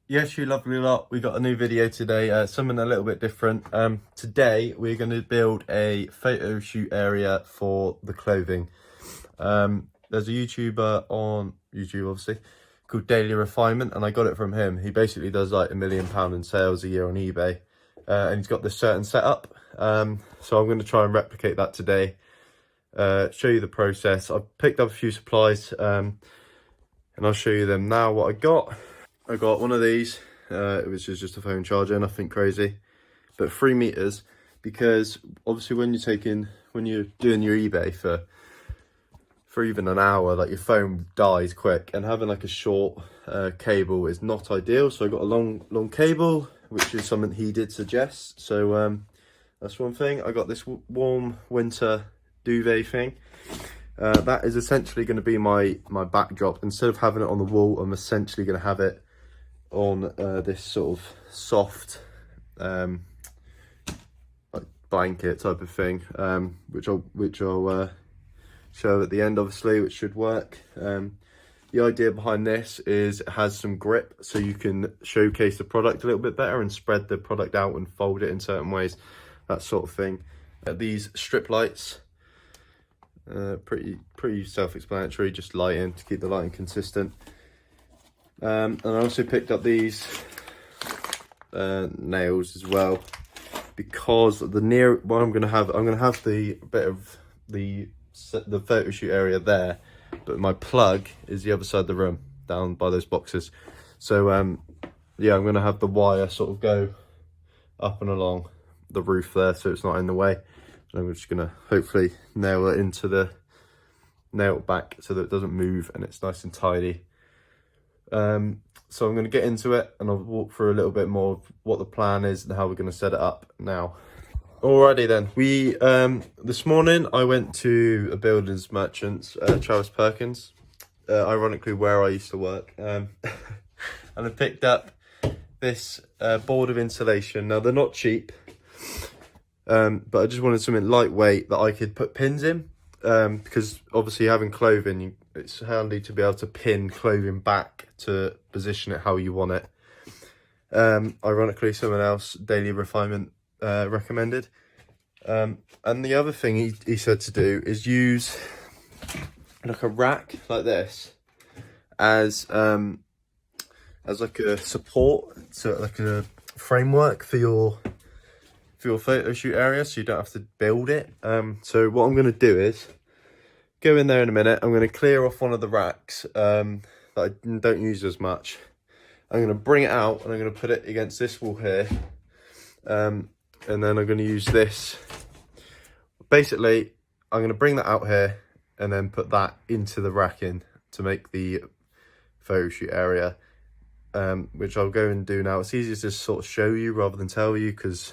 Yes, you lovely lot. We got a new video today, something a little bit different. Today we're going to build a photo shoot area for the clothing. There's a YouTuber on YouTube, obviously, called Daily Refinement, and I got it from him. He basically does like £1 million in sales a year on eBay, and he's got this certain setup. So I'm going to try and replicate that today. Show you the process. I've picked up a few supplies, and I'll show you them now. What I got one of these, which is just a phone charger, nothing crazy, but 3 meters, because obviously when you're doing your eBay for even an hour, like your phone dies quick, and having like a short cable is not ideal. So I got a long cable, which is something he did suggest. So that's one thing. I got this warm winter duvet thing. That is essentially going to be my backdrop. Instead of having it on the wall, I'm essentially going to have it on this sort of soft like blanket type of thing, which I'll show at the end, obviously, which should work. The idea behind this is it has some grip, so you can showcase the product a little bit better and spread the product out and fold it in certain ways, that sort of thing. These strip lights, pretty self-explanatory, just lighting to keep the lighting consistent. And I also picked up these nails as well, because I'm gonna have the bit of the photo shoot area there, but my plug is the other side of the room, down by those boxes. So yeah, I'm gonna have the wire sort of go up and along the roof there, so it's not in the way. And I'm just gonna hopefully nail it back so that it doesn't move and it's nice and tidy. So I'm going to get into it, and I'll walk through a little bit more of what the plan is and how we're going to set it up now. Alrighty then, this morning I went to a builders merchants, Travis Perkins, ironically where I used to work, and I picked up this board of insulation. Now they're not cheap, but I just wanted something lightweight that I could put pins in, because obviously having clothing, it's handy to be able to pin clothing back to position it how you want it. Ironically, someone else, Daily Refinement, recommended. And the other thing he said to do is use like a rack like this as like a support, so like a framework for your photo shoot area, so you don't have to build it. So what I'm going to do is go in there in a minute. I'm going to clear off one of the racks that I don't use as much. I'm going to bring it out and I'm going to put it against this wall here, and then I'm going to use this. Basically, I'm going to bring that out here and then put that into the racking to make the photo shoot area, which I'll go and do now. It's easier to just sort of show you rather than tell you, because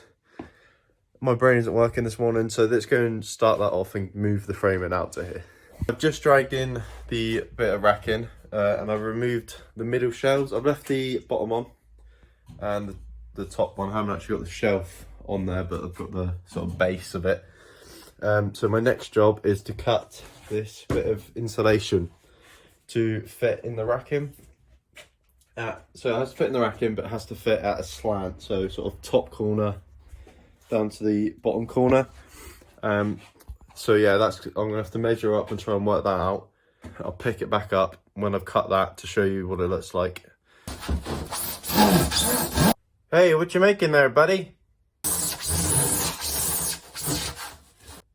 my brain isn't working this morning. So let's go and start that off and move the framing out to here. I've just dragged in the bit of racking, and I've removed the middle shelves. I've left the bottom on and the top one. I haven't actually got the shelf on there, but I've got the sort of base of it. So my next job is to cut this bit of insulation to fit in the racking. So it has to fit in the racking, but it has to fit at a slant, so sort of top corner down to the bottom corner. So yeah, I'm gonna have to measure up and try and work that out. I'll pick it back up when I've cut that to show you what it looks like. Hey, what you making there, buddy?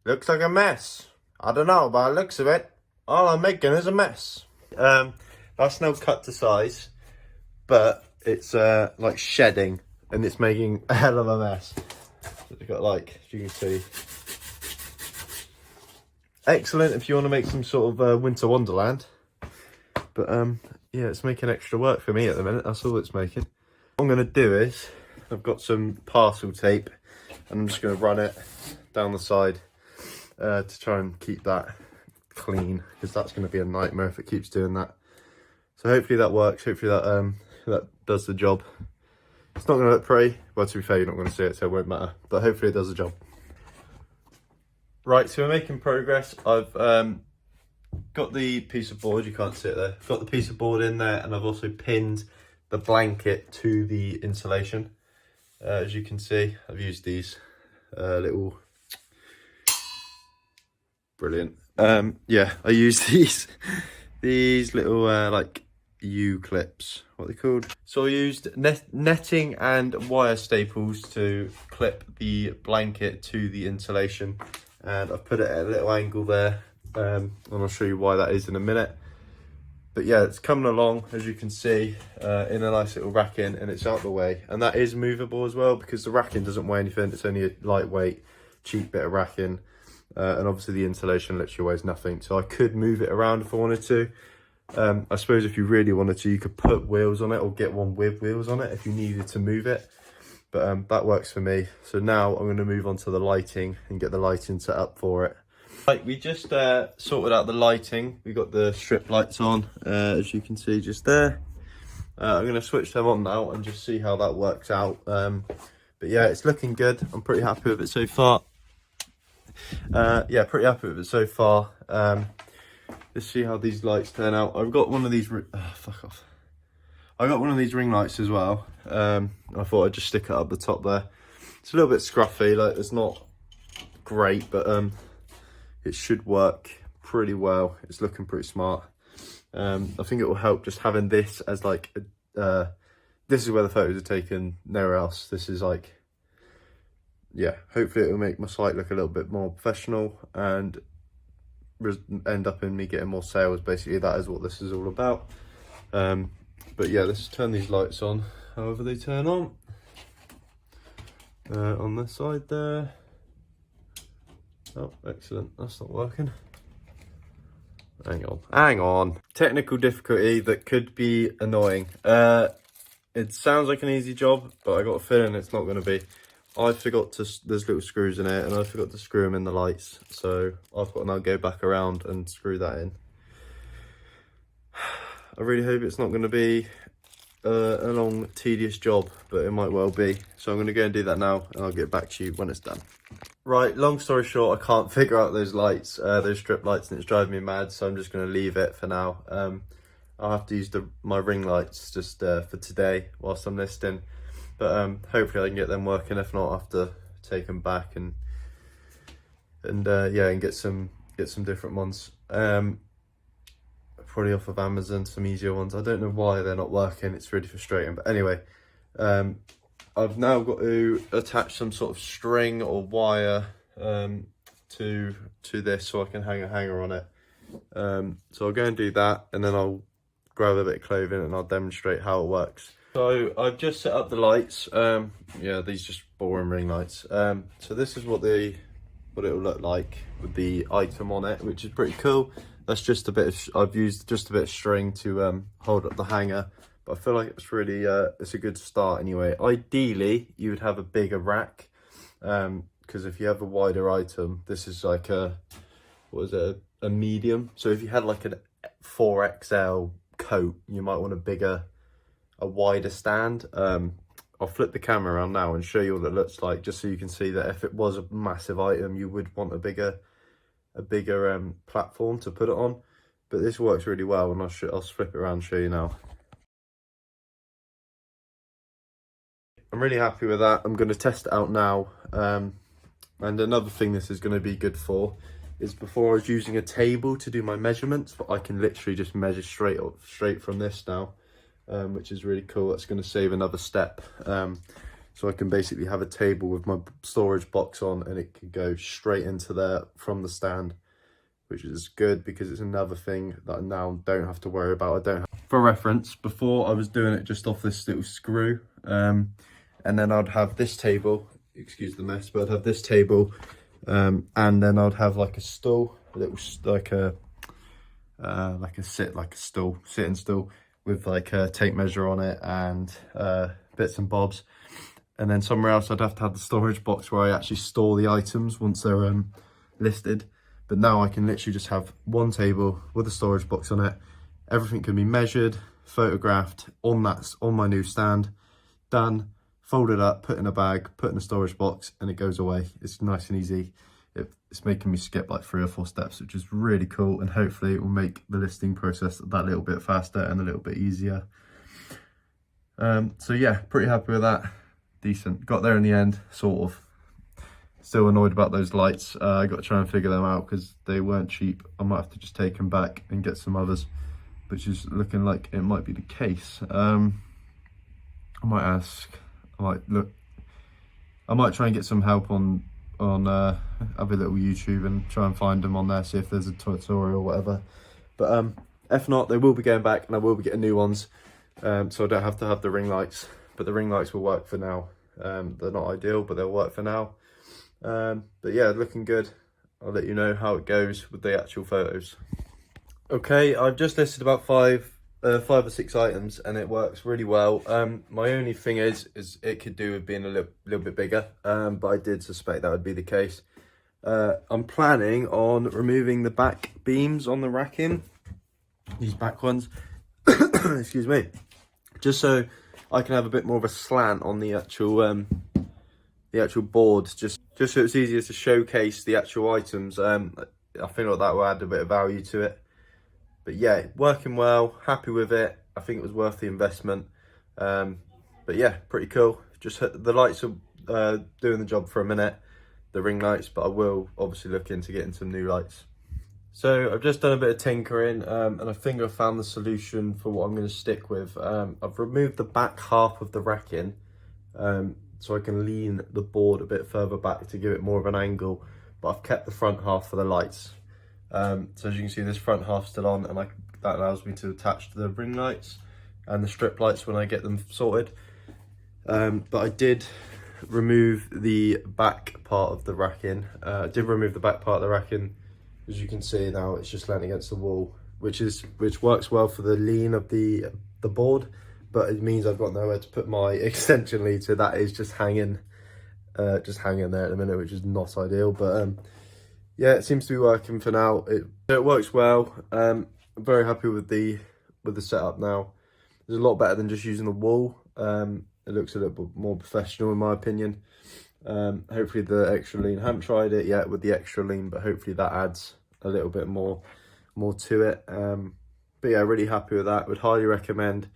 Looks like a mess. I don't know, by the looks of it, all I'm making is a mess. That's now cut to size, but it's like shedding, and it's making a hell of a mess. So it's got, like, as you can see, excellent if you want to make some sort of winter wonderland, but yeah, it's making extra work for me at the minute. That's all it's making. What I'm going to do is, I've got some parcel tape, and I'm just going to run it down the side to try and keep that clean, because that's going to be a nightmare if it keeps doing that. So hopefully that works. Hopefully that does the job. It's not going to look pretty. Well, to be fair, you're not going to see it, so it won't matter. But hopefully it does the job. Right, so we're making progress. I've got the piece of board. You can't see it there. I've got the piece of board in there, and I've also pinned the blanket to the insulation. As you can see, I've used these little, brilliant. Yeah, I use these little like U-clips, what are they called? So I used netting and wire staples to clip the blanket to the insulation, and I've put it at a little angle there, and I'll show you why that is in a minute. But yeah, it's coming along, as you can see, in a nice little racking, and it's out the way. And that is movable as well, because the racking doesn't weigh anything. It's only a lightweight, cheap bit of racking. And obviously the insulation literally weighs nothing. So I could move it around if I wanted to. I suppose if you really wanted to, you could put wheels on it, or get one with wheels on it if you needed to move it. But that works for me. So now I'm going to move on to the lighting and get the lighting set up for it. Right, we just sorted out the lighting. We got the strip lights on, as you can see just there. I'm going to switch them on now and just see how that works out. But yeah, it's looking good. I'm pretty happy with it so far. Yeah, pretty happy with it so far. Let's see how these lights turn out. I've got one of these. Fuck off. I got one of these ring lights as well. I thought I'd just stick it up the top there. It's a little bit scruffy, like it's not great, but it should work pretty well. It's looking pretty smart. I think it will help just having this as like this is where the photos are taken, nowhere else. This is like, yeah, hopefully it will make my site look a little bit more professional and end up in me getting more sales. Basically, that is what this is all about. But yeah, let's turn these lights on however they turn on. On this side there. Oh, excellent. That's not working. Hang on. Technical difficulty that could be annoying. It sounds like an easy job, but I got a feeling it's not going to be. I forgot to, there's little screws in it, and I forgot to screw them in the lights. So I've got to now go back around and screw that in. I really hope it's not going to be a long, tedious job, but it might well be. So I'm going to go and do that now, and I'll get back to you when it's done. Right, long story short, I can't figure out those lights, those strip lights, and it's driving me mad, so I'm just going to leave it for now. I'll have to use my ring lights just for today whilst I'm listing. But hopefully I can get them working. If not, I'll have to take them back and yeah, and get some different ones. Probably off of Amazon, some easier ones. I don't know why they're not working. It's really frustrating. But anyway, I've now got to attach some sort of string or wire to this so I can hang a hanger on it. So I'll go and do that, and then I'll grab a bit of clothing and I'll demonstrate how it works. So I've just set up the lights. Yeah, these just boring ring lights. So this is what it will look like with the item on it, which is pretty cool. That's just a bit of, I've used just a bit of string to hold up the hanger, but I feel like it's really it's a good start anyway. Ideally, you would have a bigger rack, because if you have a wider item, this is like a, what is it, a medium. So if you had like a 4XL coat, you might want a wider stand. I'll flip the camera around now and show you what it looks like, just so you can see that if it was a massive item, you would want a bigger platform to put it on. But this works really well, and I'll flip it around and show you now. I'm really happy with that. I'm going to test it out now. And another thing this is going to be good for is, before I was using a table to do my measurements, but I can literally just measure straight from this now, which is really cool. That's going to save another step. So I can basically have a table with my storage box on, and it can go straight into there from the stand, which is good because it's another thing that I now don't have to worry about. For reference, before I was doing it just off this little screw, and then I'd have this table, excuse the mess, but I'd have this table, and then I'd have like a stool, like a sitting stool with like a tape measure on it and bits and bobs. And then somewhere else I'd have to have the storage box where I actually store the items once they're listed. But now I can literally just have one table with a storage box on it. Everything can be measured, photographed on my new stand, done, folded up, put in a bag, put in a storage box, and it goes away. It's nice and easy. It's making me skip like 3 or 4 steps, which is really cool, and hopefully it will make the listing process that little bit faster and a little bit easier. So yeah, pretty happy with that. Decent. Got there in the end, sort of. Still annoyed about those lights. I got to try and figure them out because they weren't cheap. I might have to just take them back and get some others, which is looking like it might be the case. I might ask, I might look, I might try and get some help on have a little YouTube and try and find them on there, see if there's a tutorial or whatever. But if not, they will be going back and I will be getting new ones, so I don't have to have the ring lights, but the ring lights will work for now. They're not ideal, but they'll work for now. But yeah, looking good. I'll let you know how it goes with the actual photos. Okay, I've just listed about five or six items and it works really well. My only thing is it could do with being a little bit bigger, but I did suspect that would be the case. I'm planning on removing the back beams on the racking, these back ones, excuse me, just so I can have a bit more of a slant on the actual board, just so it's easier to showcase the actual items. I feel like that will add a bit of value to it. But yeah, working well, happy with it. I think it was worth the investment. But yeah, pretty cool. Just the lights are doing the job for a minute, the ring lights, but I will obviously look into getting some new lights. So I've just done a bit of tinkering, and I think I've found the solution for what I'm going to stick with. I've removed the back half of the racking, so I can lean the board a bit further back to give it more of an angle, but I've kept the front half for the lights. So as you can see, this front half's still on, and that allows me to attach to the ring lights and the strip lights when I get them sorted. But I did remove the back part of the racking. I did remove the back part of the racking. As you can see now, it's just laying against the wall, which works well for the lean of the board, but it means I've got nowhere to put my extension lead, so that is just hanging there at the minute, which is not ideal. But yeah, it seems to be working for now. It works well. I'm very happy with the setup now. It's a lot better than just using the wall. It looks a little bit more professional in my opinion. Hopefully the extra lean, I haven't tried it yet with the extra lean, but hopefully that adds a little bit more to it. But yeah, really happy with that. Would highly recommend,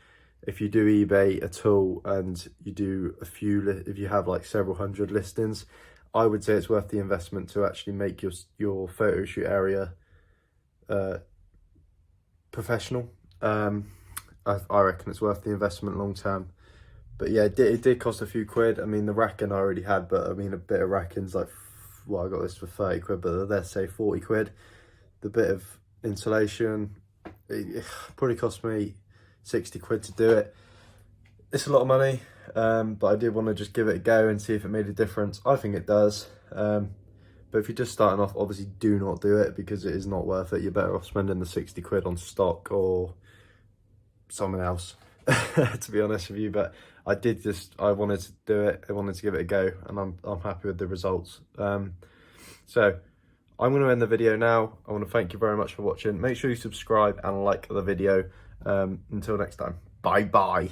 if you do eBay at all and you do a few, if you have like several hundred listings, I would say it's worth the investment to actually make your photo shoot area professional. I reckon it's worth the investment long term. But yeah, it did cost a few quid. I mean, the racking I already had, but I mean, a bit of racking's like, well, I got this for 30 quid, but let's say 40 quid. The bit of insulation, it probably cost me 60 quid to do it. It's a lot of money, but I did want to just give it a go and see if it made a difference. I think it does. But if you're just starting off, obviously do not do it because it is not worth it. You're better off spending the 60 quid on stock or someone else, to be honest with you. But I wanted to do it. I wanted to give it a go, and I'm happy with the results. So I'm going to end the video now. I want to thank you very much for watching. Make sure you subscribe and like the video. Until next time, bye bye.